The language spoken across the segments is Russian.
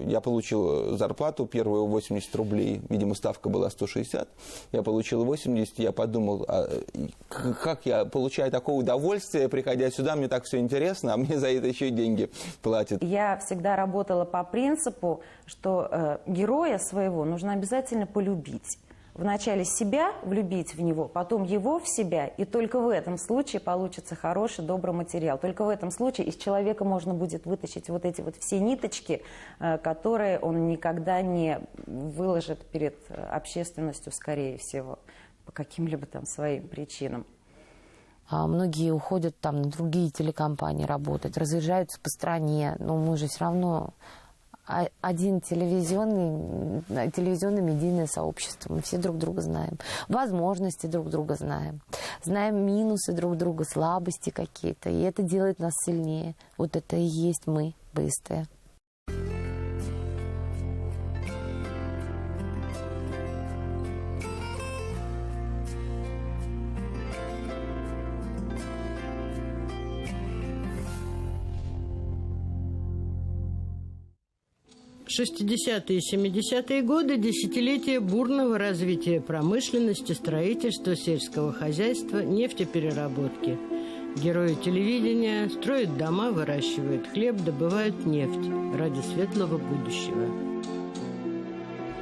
Я получил зарплату первую 80 рублей, видимо, ставка была 160. Я получил 80, я подумал, как я получаю такое удовольствие, приходя сюда, мне так все интересно, а мне за это еще и деньги платят. Я всегда работала по принципу, что героя своего нужно обязательно полюбить. Вначале себя влюбить в него, потом его в себя, и только в этом случае получится хороший, добрый материал. Только в этом случае из человека можно будет вытащить вот эти вот все ниточки, которые он никогда не выложит перед общественностью, скорее всего, по каким-либо там своим причинам. Многие уходят там на другие телекомпании работать, разъезжаются по стране, но мы же все равно... Один телевизионное медийное сообщество. Мы все друг друга знаем. Возможности друг друга знаем. Знаем минусы друг друга, слабости какие-то. И это делает нас сильнее. Вот это и есть мы, БСТ. Шестидесятые и 70-е годы – десятилетия бурного развития промышленности, строительства, сельского хозяйства, нефтепереработки. Герои телевидения строят дома, выращивают хлеб, добывают нефть ради светлого будущего.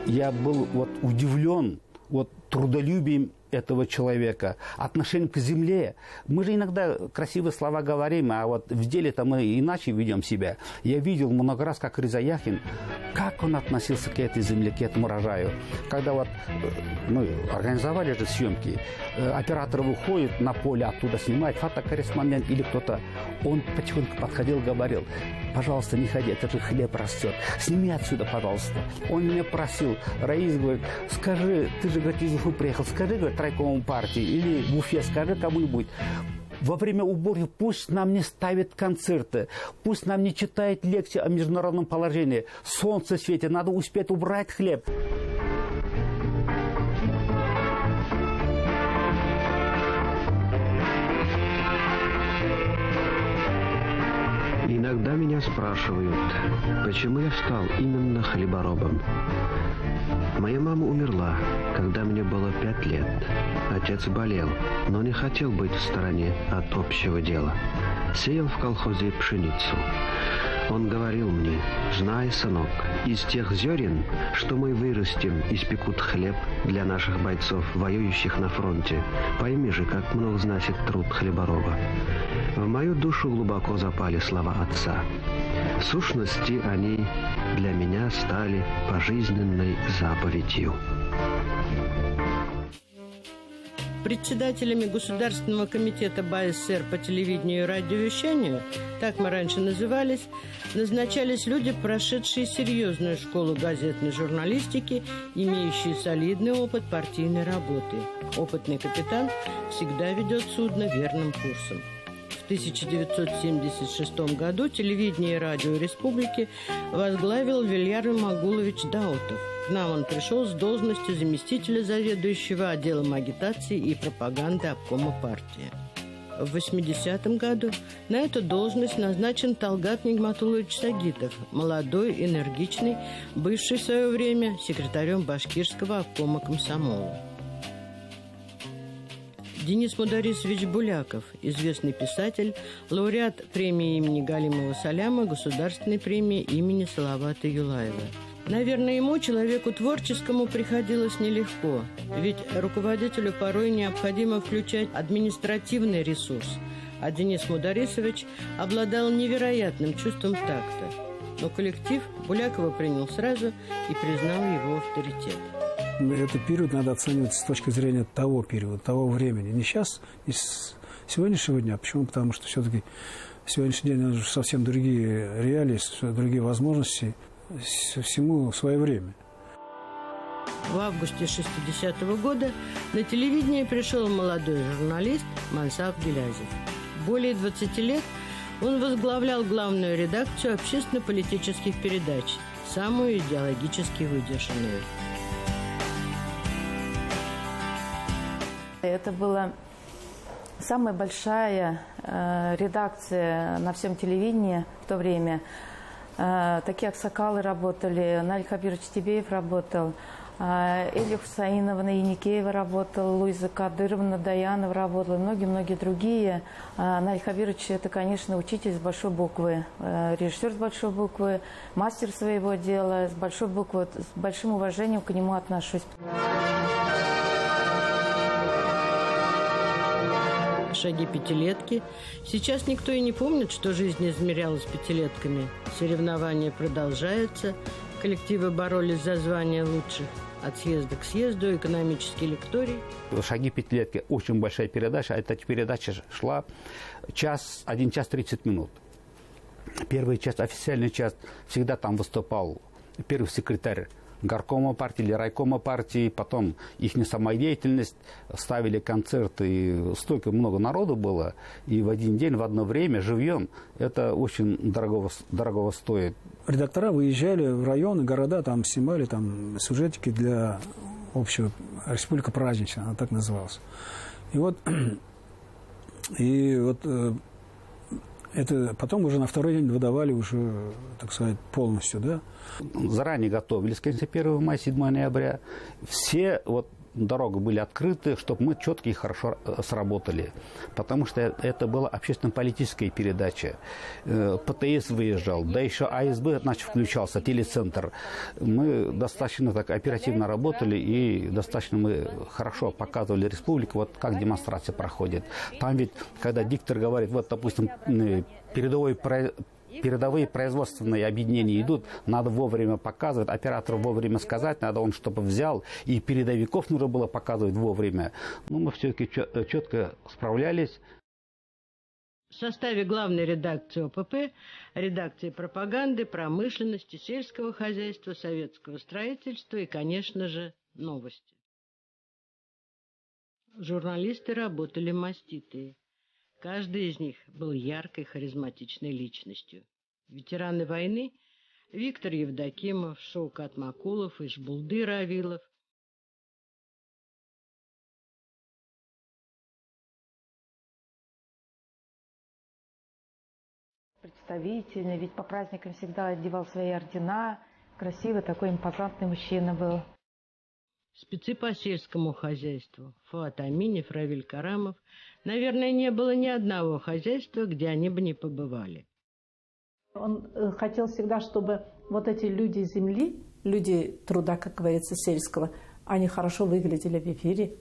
Я был удивлен трудолюбием этого человека, отношением к земле. Мы же иногда красивые слова говорим, а в деле-то мы иначе ведем себя. Я видел много раз, как Риза Яхин, как он относился к этой земле, к этому урожаю. Когда организовали же съемки, оператор выходит на поле, оттуда снимает, фотокорреспондент или кто-то, он потихоньку подходил, говорил: пожалуйста, не ходи, это же хлеб растет, сними отсюда, пожалуйста. Он меня просил, Раис говорит: скажи, ты же, говорит, из Уфы приехал, скажи, говорит, райкому партии или в Уфе, скажи кому-нибудь, во время уборки пусть нам не ставят концерты, пусть нам не читает лекции о международном положении. Солнце светит, надо успеть убрать хлеб. Иногда меня спрашивают, почему я стал именно хлеборобом. Моя мама умерла, когда мне было 5 лет. Отец болел, но не хотел быть в стороне от общего дела. Сеял в колхозе пшеницу. Он говорил мне: знай, сынок, из тех зерен, что мы вырастим, испекут хлеб для наших бойцов, воюющих на фронте. Пойми же, как много значит труд хлебороба. В мою душу глубоко запали слова отца. В сущности, они для меня стали пожизненной заповедью. Председателями Государственного комитета БАССР по телевидению и радиовещанию, так мы раньше назывались, назначались люди, прошедшие серьезную школу газетной журналистики, имеющие солидный опыт партийной работы. Опытный капитан всегда ведет судно верным курсом. В 1976 году телевидение и радио республики возглавил Вильяр Магулович Даутов. К нам он пришел с должности заместителя заведующего отделом агитации и пропаганды обкома партии. В 80-м году на эту должность назначен Талгат Нигматуллович Сагитов, молодой, энергичный, бывший в свое время секретарем башкирского обкома комсомола. Денис Мударисович Буляков, известный писатель, лауреат премии имени Галимова Саляма, государственной премии имени Салавата Юлаева. Наверное, ему, человеку творческому, приходилось нелегко, ведь руководителю порой необходимо включать административный ресурс, а Денис Мударисович обладал невероятным чувством такта. Но коллектив Булякова принял сразу и признал его авторитет. Этот период надо оценивать с точки зрения того периода, того времени. Не сейчас, не с сегодняшнего дня. Почему? Потому что все-таки сегодняшний день уже совсем другие реалии, другие возможности. Всему свое время. В августе 60-го года на телевидение пришел молодой журналист Мансаф Гилязев. Более 20 лет он возглавлял главную редакцию общественно-политических передач, самую идеологически выдержанную. Это была самая большая редакция на всем телевидении в то время. такие Аксакалы работали, Наль Хабирович Тибеев работал, Элья Хусаиновна Яникеева работала, Луиза Кадыровна Даянова работала, многие-многие другие. Наль Хабирович – это, конечно, учитель с большой буквы, режиссер с большой буквы, мастер своего дела, с большой буквы, с большим уважением к нему отношусь. Шаги пятилетки. Сейчас никто и не помнит, что жизнь измерялась пятилетками. Соревнования продолжаются. Коллективы боролись за звание лучших. От съезда к съезду, экономический лекторий. «Шаги пятилетки» очень большая передача. Эта передача шла 1 час 30 минут. Первая часть, официальная часть, всегда там выступал первый секретарь горкома партии или райкома партии, потом их самодеятельность, ставили концерты, столько много народу было, и в один день, в одно время, живьем, это очень дорого стоит. Редактора выезжали в районы, города, там снимали там сюжетики для общего, республика праздничная, она так называлась. И вот это потом уже на второй день выдавали уже, так сказать, полностью, да? Заранее готовились, конечно, 1 мая, 7 ноября. Все дороги были открыты, чтобы мы четко и хорошо сработали. Потому что это была общественно-политическая передача. ПТС выезжал, да еще АСБ включался, телецентр. Мы достаточно так оперативно работали и достаточно мы хорошо показывали республику, как демонстрация проходит. Там ведь, когда диктор говорит, допустим, передовые производственные объединения идут, надо вовремя показывать, оператору вовремя сказать, надо он, чтобы взял, и передовиков нужно было показывать вовремя. Но мы все-таки четко справлялись. В составе главной редакции ОПП, редакции пропаганды, промышленности, сельского хозяйства, советского строительства и, конечно же, новости. Журналисты работали маститые. Каждый из них был яркой, харизматичной личностью. Ветераны войны Виктор Евдокимов, Шоукат Макулов, Ишбулды Равилов. Представительный, ведь по праздникам всегда одевал свои ордена. Красивый такой импозантный мужчина был. Спецы по сельскому хозяйству Фуат Аминев, Равиль Карамов. Наверное, не было ни одного хозяйства, где они бы не побывали. Он хотел всегда, чтобы эти люди земли, люди труда, как говорится, сельского, они хорошо выглядели в эфире.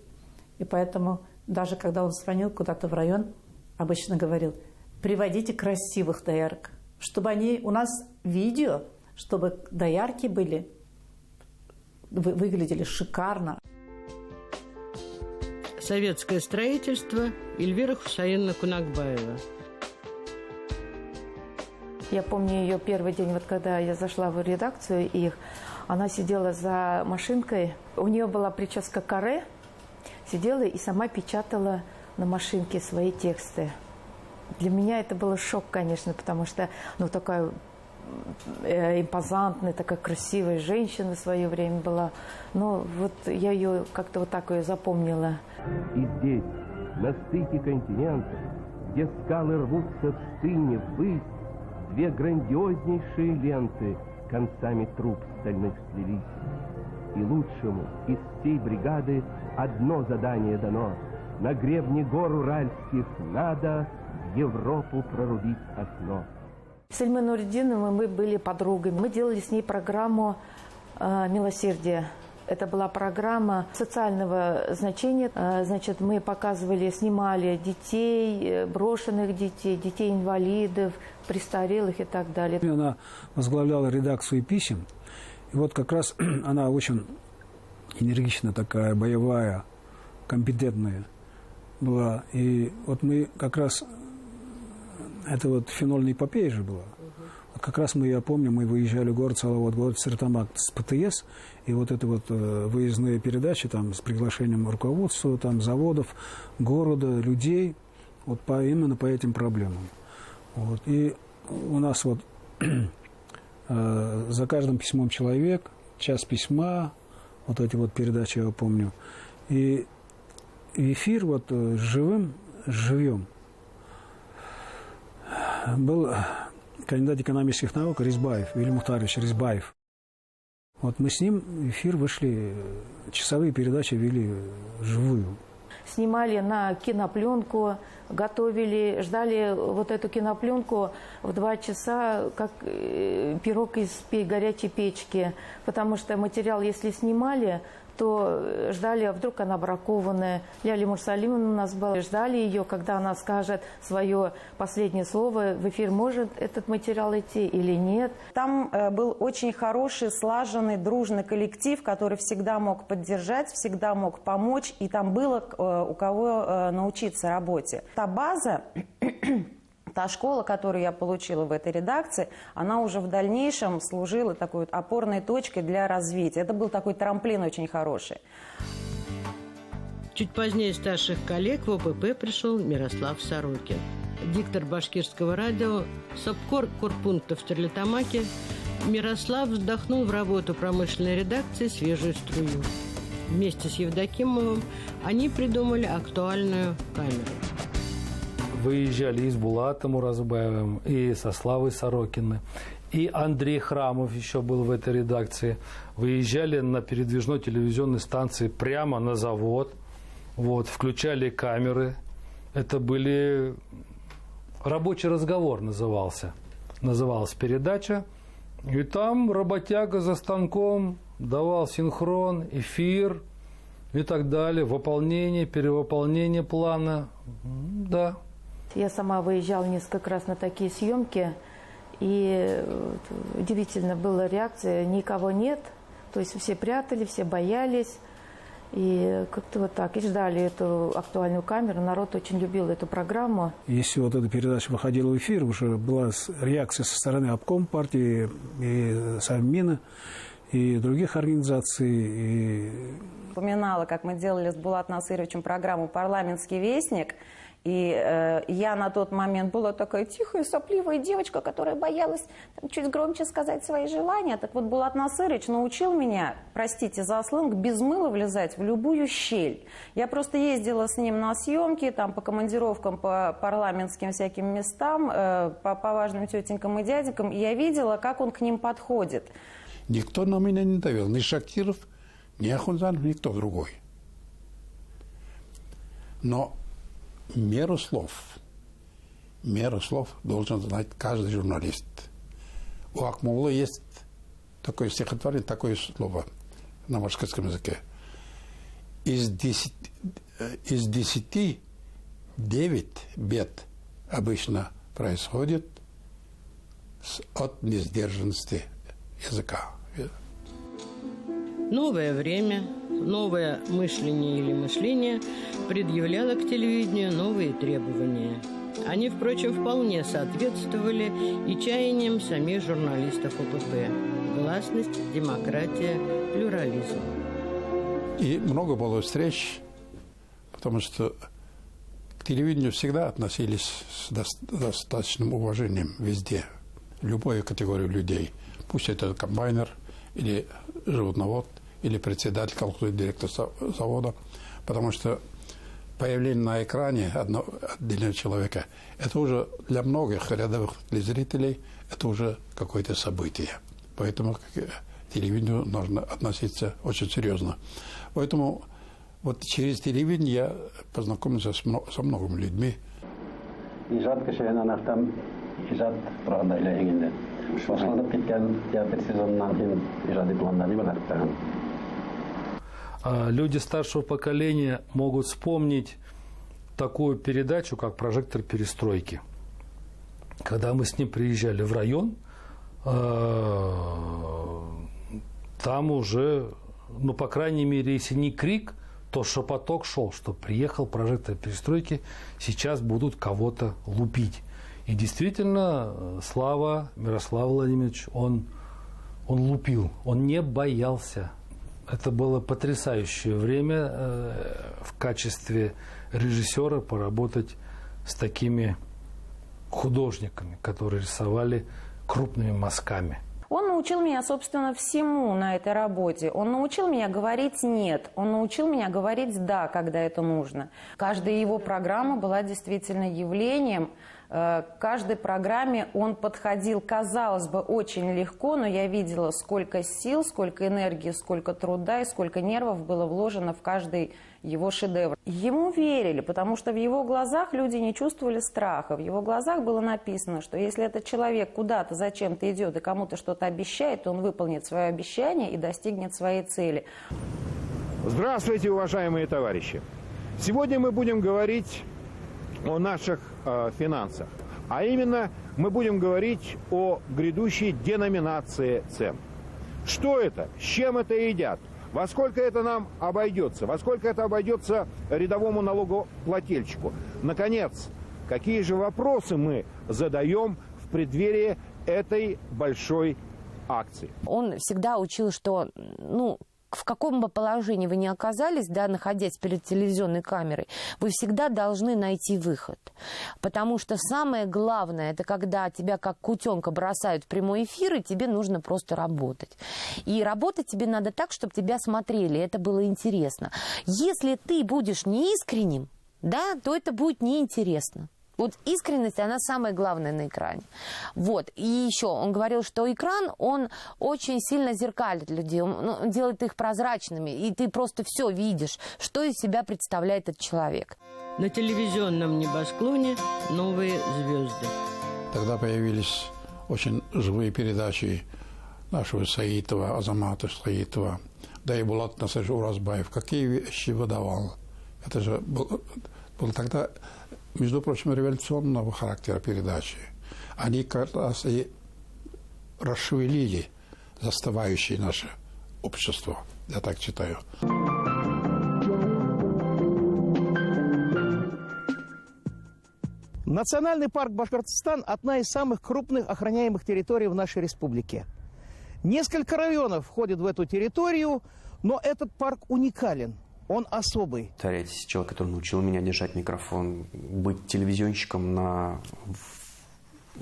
И поэтому даже когда он звонил куда-то в район, обычно говорил: приводите красивых доярок, чтобы они у нас видео, чтобы доярки были, выглядели шикарно. Советское строительство Эльвира Хусаиновна Кунакбаева. Я помню ее первый день, когда я зашла в редакцию их, она сидела за машинкой, у нее была прическа каре, сидела и сама печатала на машинке свои тексты. Для меня это был шок, конечно, потому что такая импозантная, такая красивая женщина в свое время была. Но я ее как-то так ее запомнила. И здесь, на стыке континентов, где скалы рвутся в стыне ввысь, две грандиознейшие ленты концами труб стальных сплелись. И лучшему из всей бригады одно задание дано: на гребне гор уральских надо в Европу прорубить окно. С Ильмой Нуриддиновой мы были подругами. Мы делали с ней программу «Милосердие». Это была программа социального значения. Значит, мы показывали, снимали детей, брошенных детей, детей-инвалидов, престарелых и так далее. Она возглавляла редакцию писем. И как раз она очень энергичная такая, боевая, компетентная была. И мы как раз... Это фенольная эпопея же была. Как раз я помню, мы выезжали в город Салават, город Стерлитамак с ПТС, и это выездные передачи там с приглашением руководства, там заводов, города, людей, именно по этим проблемам. И у нас за каждым письмом человек, час письма, эти передачи я помню. И эфир живьем был кандидат экономических наук Ризбаев, Виль Мухтарович Ризбаев. Вот мы с ним в эфир вышли, часовые передачи вели живую. Снимали на кинопленку, готовили, ждали вот эту кинопленку в 2 часа, как пирог из горячей печки. Потому что материал, если снимали, то ждали, а вдруг она бракованная. Ляля Мурсалимовна у нас была. Ждали ее, когда она скажет свое последнее слово. В эфир может этот материал идти или нет. Там был очень хороший, слаженный, дружный коллектив, который всегда мог поддержать, всегда мог помочь. И там было у кого научиться работе. Та база... Та школа, которую я получила в этой редакции, она уже в дальнейшем служила такой вот опорной точкой для развития. Это был такой трамплин очень хороший. Чуть позднее старших коллег в ОПП пришел Мирослав Сорокин. Диктор башкирского радио, СОПКОР корпункта в Стерлитамаке, Мирослав вдохнул в работу промышленной редакции свежую струю. Вместе с Евдокимовым они придумали актуальную камеру. Выезжали и с Булатом Уразбаевым, и со Славой Сорокиным, и Андрей Храмов еще был в этой редакции. Выезжали на передвижной телевизионной станции прямо на завод, вот, включали камеры. Это были... Рабочий разговор называлась передача. И там работяга за станком давал синхрон, эфир и так далее, выполнение, перевыполнение плана. Да. Я сама выезжала несколько раз на такие съемки, и удивительно была реакция, никого нет, то есть все прятали, все боялись, и как-то вот так, и ждали эту актуальную камеру, народ очень любил эту программу. Если вот эта передача выходила в эфир, уже была реакция со стороны обком партии, и Совмина, и других организаций. И... Вспоминала, как мы делали с Булатом Насыровичем программу «Парламентский вестник». И я на тот момент была такая тихая, сопливая девочка, которая боялась чуть громче сказать свои желания. Так вот, Булат Насырович научил меня, простите за сленг, без мыла влезать в любую щель. Я просто ездила с ним на съемки, там, по командировкам, по парламентским всяким местам, по важным тетенькам и дяденькам, и я видела, как он к ним подходит. Никто на меня не давил, ни Шактиров, ни Ахунзанов, никто другой. Но меру слов должен знать каждый журналист. У Акмуллы есть такое стихотворение, такое слово на башкирском языке. Из 10 9 бед обычно происходит от несдержанности языка. Новое время, новое мышление или мышление предъявляло к телевидению новые требования. Они, впрочем, вполне соответствовали и чаяниям самих журналистов ОПП. Гласность, демократия, плюрализм. И много было встреч, потому что к телевидению всегда относились с достаточным уважением везде, любой категории людей. Пусть это комбайнер или животновод, или председатель колхоза, директор завода, потому что появление на экране отдельного человека, это уже для многих рядовых зрителей, это уже какое-то событие. Поэтому к телевидению нужно относиться очень серьезно. Поэтому вот через телевидение я познакомился со многими людьми. Ижат кешен анахтам ижат турганда илегенде. Башланып кеткен театр сезонунан кийин ижади пландары бар. Люди старшего поколения могут вспомнить такую передачу, как «Прожектор перестройки». Когда мы с ним приезжали в район, там уже, ну, по крайней мере, если не крик, то шепоток шел, что приехал «Прожектор перестройки», сейчас будут кого-то лупить. И действительно, Слава, Мирослав Владимирович, он лупил, он не боялся. Это было потрясающее время в качестве режиссера поработать с такими художниками, которые рисовали крупными мазками. Он научил меня, собственно, всему на этой работе. Он научил меня говорить «нет», он научил меня говорить «да», когда это нужно. Каждая его программа была действительно явлением, К каждой программе он подходил, казалось бы, очень легко, но я видела, сколько сил, сколько энергии, сколько труда и сколько нервов было вложено в каждый его шедевр. Ему верили, потому что в его глазах люди не чувствовали страха. В его глазах было написано, что если этот человек куда-то зачем-то идет и кому-то что-то обещает, то он выполнит свое обещание и достигнет своей цели. Здравствуйте, уважаемые товарищи! Сегодня мы будем говорить о наших финансах. А именно, мы будем говорить о грядущей деноминации цен. Что это? С чем это едят? Во сколько это нам обойдется? Во сколько это обойдется рядовому налогоплательщику? Наконец, какие же вопросы мы задаем в преддверии этой большой акции? Он всегда учил, что, в каком бы положении вы ни оказались, да, находясь перед телевизионной камерой, вы всегда должны найти выход. Потому что самое главное, это когда тебя как кутенка бросают в прямой эфир, и тебе нужно просто работать. И работать тебе надо так, чтобы тебя смотрели, это было интересно. Если ты будешь неискренним, да, то это будет неинтересно. Вот искренность, она самая главная на экране. Вот. И еще он говорил, что экран, он очень сильно зеркалит людей, он делает их прозрачными, и ты просто все видишь, что из себя представляет этот человек. На телевизионном небосклоне новые звезды. Тогда появились очень живые передачи нашего Саитова, Азамата Саитова, да и Булат Насырович Уразбаев. Какие вещи выдавал. Это же был тогда, между прочим, революционного характера передачи. Они как раз и расшевелили застывающее наше общество. Я так считаю. Национальный парк Башкортостан – одна из самых крупных охраняемых территорий в нашей республике. Несколько районов входят в эту территорию, но этот парк уникален. Он особый. Повторяйтесь, человек, который научил меня держать микрофон, быть телевизионщиком на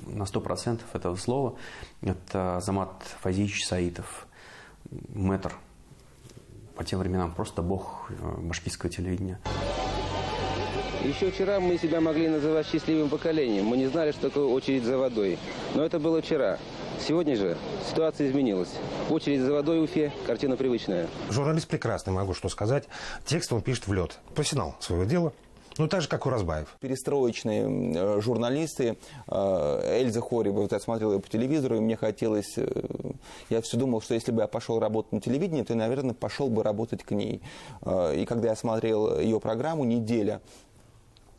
100% этого слова, это Азамат Фазиевич Саитов, мэтр, по тем временам просто бог башкирского телевидения. Еще вчера мы себя могли называть счастливым поколением. Мы не знали, что такое очередь за водой. Но это было вчера. Сегодня же ситуация изменилась. Очередь за водой в Уфе, картина привычная. Журналист прекрасный, могу что сказать. Текст он пишет в лед. Профессионал своего дела. Ну, так же, как Уразбаев. Перестроечные журналисты. Эльза Хорева, вот я смотрел ее по телевизору, и мне хотелось... Я все думал, что если бы я пошел работать на телевидении, то, наверное, пошел бы работать к ней. И когда я смотрел ее программу «Неделя»,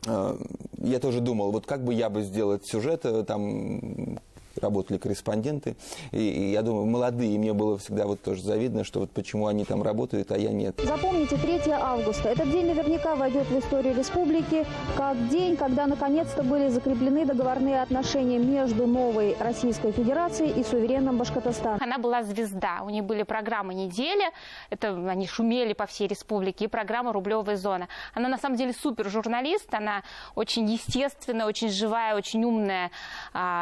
я тоже думал, вот как бы я бы сделал сюжет, там работали корреспонденты, и я думаю, молодые, мне было всегда вот тоже завидно, что вот почему они там работают, а я нет. Запомните, 3 августа. Этот день наверняка войдет в историю республики как день, когда наконец-то были закреплены договорные отношения между новой Российской Федерацией и суверенным Башкортостаном. Она была звезда. У нее были программы «Неделя», это они шумели по всей республике, и программа «Рублевая зона». Она на самом деле супер журналист, она очень естественная, очень живая, очень умная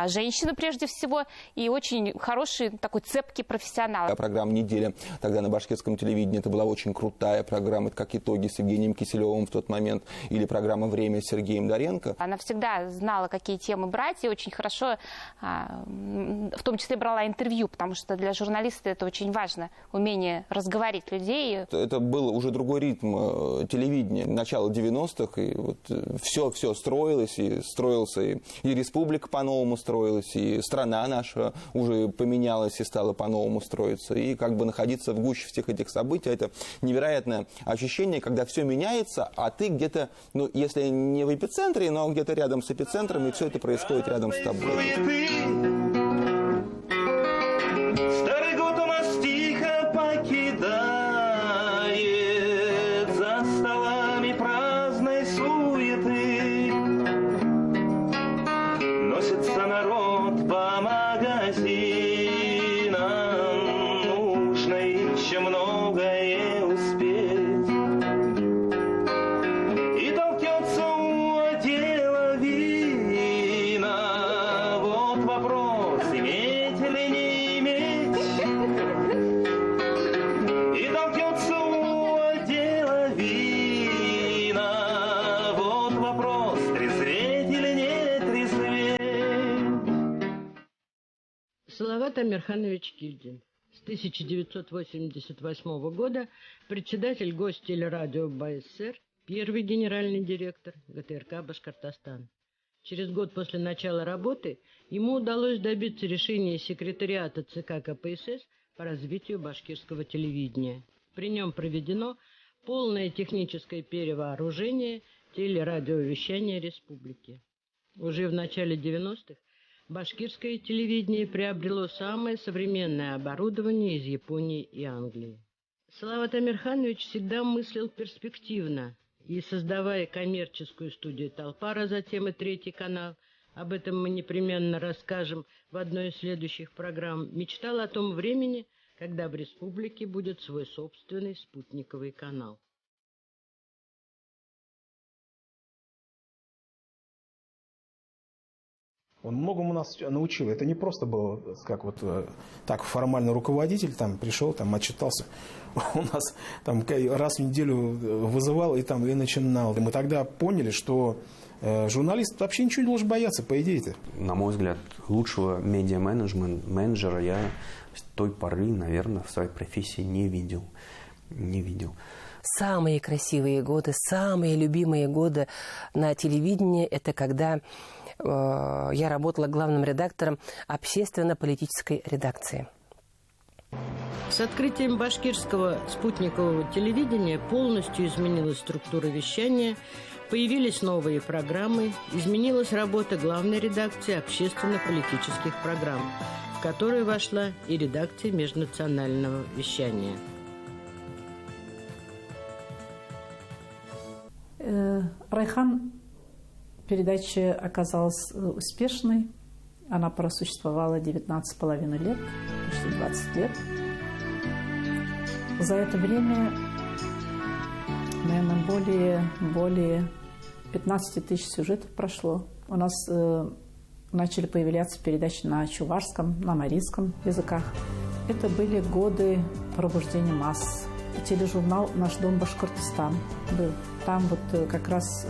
женщина прежде всего, и очень хороший, такой цепкий профессионал. Программа «Неделя» тогда на башкирском телевидении, это была очень крутая программа, это как итоги с Евгением Киселевым в тот момент, или программа «Время» с Сергеем Доренко. Она всегда знала, какие темы брать, и очень хорошо, в том числе, брала интервью, потому что для журналиста это очень важно, умение разговорить людей. Это был уже другой ритм телевидения, начало 90-х, и вот все строилось, и строился, и республика по-новому строилась, и страна наша уже поменялась и стала по-новому строиться. И как бы находиться в гуще всех этих событий, это невероятное ощущение, когда все меняется, а ты где-то, ну, если не в эпицентре, но где-то рядом с эпицентром, и все это происходит рядом с тобой. Старый год у нас тихо покидает, за столами праздной суеты носится народ по магазинам, нужно еще многое успеть. И толкется у отдела вина, вот вопрос. Салават Амирханович Кильдин. С 1988 года председатель Гостелерадио БССР, первый генеральный директор ГТРК «Башкортостан». Через год после начала работы ему удалось добиться решения секретариата ЦК КПСС по развитию башкирского телевидения. При нем проведено полное техническое перевооружение телерадиовещания республики. Уже в начале 90-х башкирское телевидение приобрело самое современное оборудование из Японии и Англии. Салават Амирханович всегда мыслил перспективно, и, создавая коммерческую студию «Толпар», а затем и «Третий канал», об этом мы непременно расскажем в одной из следующих программ, мечтал о том времени, когда в республике будет свой собственный спутниковый канал. Он многому нас научил. Это не просто было, как вот так формально руководитель там пришел, там отчитался. У нас там раз в неделю вызывал и начинал. И мы тогда поняли, что журналист вообще ничего не должен бояться, по идее-то. На мой взгляд, лучшего медиа-менеджера я с той поры, наверное, в своей профессии не видел. Самые красивые годы, самые любимые годы на телевидении – это когда я работала главным редактором общественно-политической редакции. С открытием башкирского спутникового телевидения полностью изменилась структура вещания, появились новые программы, изменилась работа главной редакции общественно-политических программ, в которую вошла и редакция межнационального вещания. Райхан передача оказалась успешной. Она просуществовала 19,5 лет, почти 20 лет. За это время, наверное, более 15 тысяч сюжетов прошло. У нас начали появляться передачи на чувашском, на марийском языках. Это были годы пробуждения масс. Тележурнал «Наш дом Башкортостан» был. Там вот как раз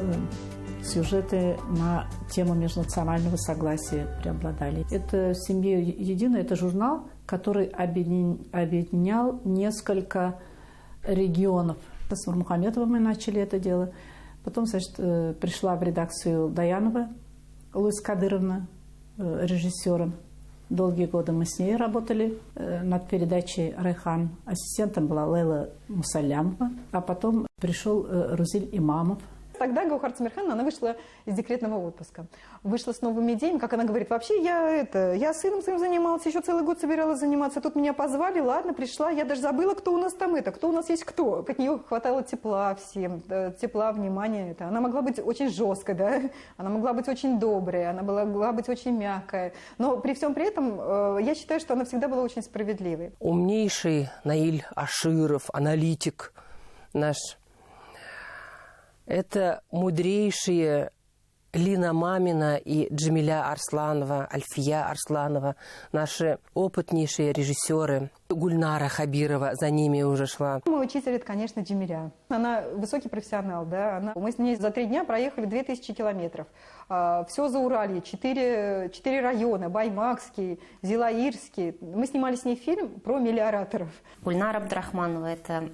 сюжеты на тему межнационального согласия преобладали. Это «Семья единая», это журнал, который объединял несколько регионов. С Нурмухаметовым мы начали это дело. Потом, значит, пришла в редакцию Даянова Луиза Кадыровна, режиссером. Долгие годы мы с ней работали над передачей «Райхан». Ассистентом была Лейла Мусалямова. А потом пришел Рузиль Имамов. Тогда Гаухар Цимирхановна, она вышла из декретного отпуска. Вышла с новыми идеями, как она говорит, вообще я сыном своим занималась, еще целый год собиралась заниматься. Тут меня позвали, ладно, пришла, я даже забыла, кто у нас там кто у нас есть кто. От нее хватало тепла всем, тепла, внимания. Она могла быть очень жесткой, да? Она могла быть очень доброй, она могла быть очень мягкая. Но при всем при этом, я считаю, что она всегда была очень справедливой. Умнейший Наиль Аширов, аналитик наш. Это мудрейшие Лина Мамина и Джамиля Арсланова, Альфия Арсланова, наши опытнейшие режиссеры. Гульнара Хабирова за ними уже шла. Мой учитель, это, конечно, Джамиля. Она высокий профессионал, да. Мы с ней за 3 дня проехали 2000 километров. Все за Уралье, 4 района, Баймакский, Зилаирский. Мы снимали с ней фильм про мелиораторов. Гульнара Абдрахманова – это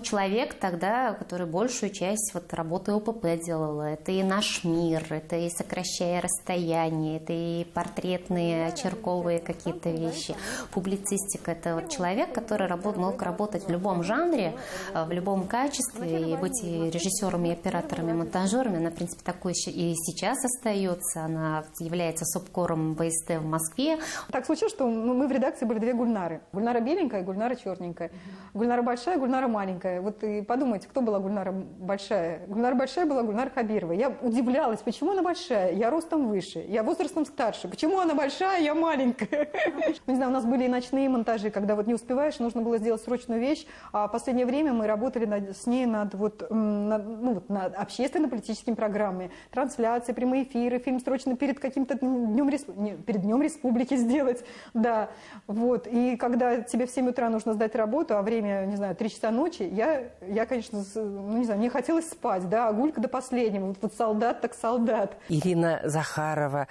человек тогда, который большую часть работы ОПП делала. Это и «Наш мир», это и «Сокращая расстояние», это и портретные, очерковые какие-то вещи. Публицистика – это человек, который мог работать в любом жанре, в любом качестве, и быть и режиссером, и оператором, и монтажером. Она, в принципе, такой и сейчас остается. Она является субкором БСТ в Москве. Так случилось, что мы в редакции были 2 Гульнары. Гульнара беленькая, Гульнара черненькая. Гульнара большая, Гульнара маленькая. Вот и подумайте, кто была Гульнара большая? Гульнара большая была Гульнара Хабирова. Я удивлялась, почему она большая? Я ростом выше, я возрастом старше. Почему она большая, я маленькая? Не знаю, у нас были и ночные монтажи, когда не успеваешь, нужно было сделать срочную вещь. А в последнее время мы работали с ней над общественно-политическими программами. Трансляции, прямые эфиры, фильм срочно перед каким-то днем республики сделать. Да, И когда тебе в 7 утра нужно сдать работу, а время, 3 часа ночи, я, конечно, ну, не знаю, мне хотелось спать, да, а Гулька до последнего, вот солдат так солдат. Ирина Захарова.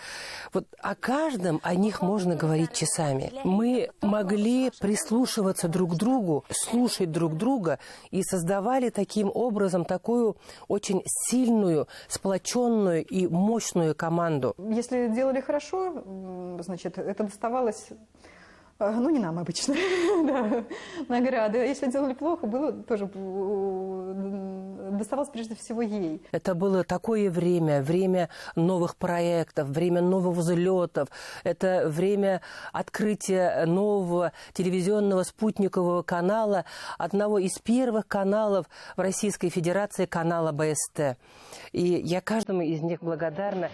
Вот о каждом о них можно говорить часами. Мы могли прислушиваться друг к другу, слушать друг друга и создавали таким образом такую очень сильную, сплоченную и мощную команду. Если делали хорошо, значит, это доставалось... Ну, не нам обычно, да, награды. А если делали плохо, было тоже доставалось прежде всего ей. Это было такое время новых проектов, время новых взлетов. Это время открытия нового телевизионного спутникового канала, одного из первых каналов в Российской Федерации, канала БСТ. И я каждому из них благодарна.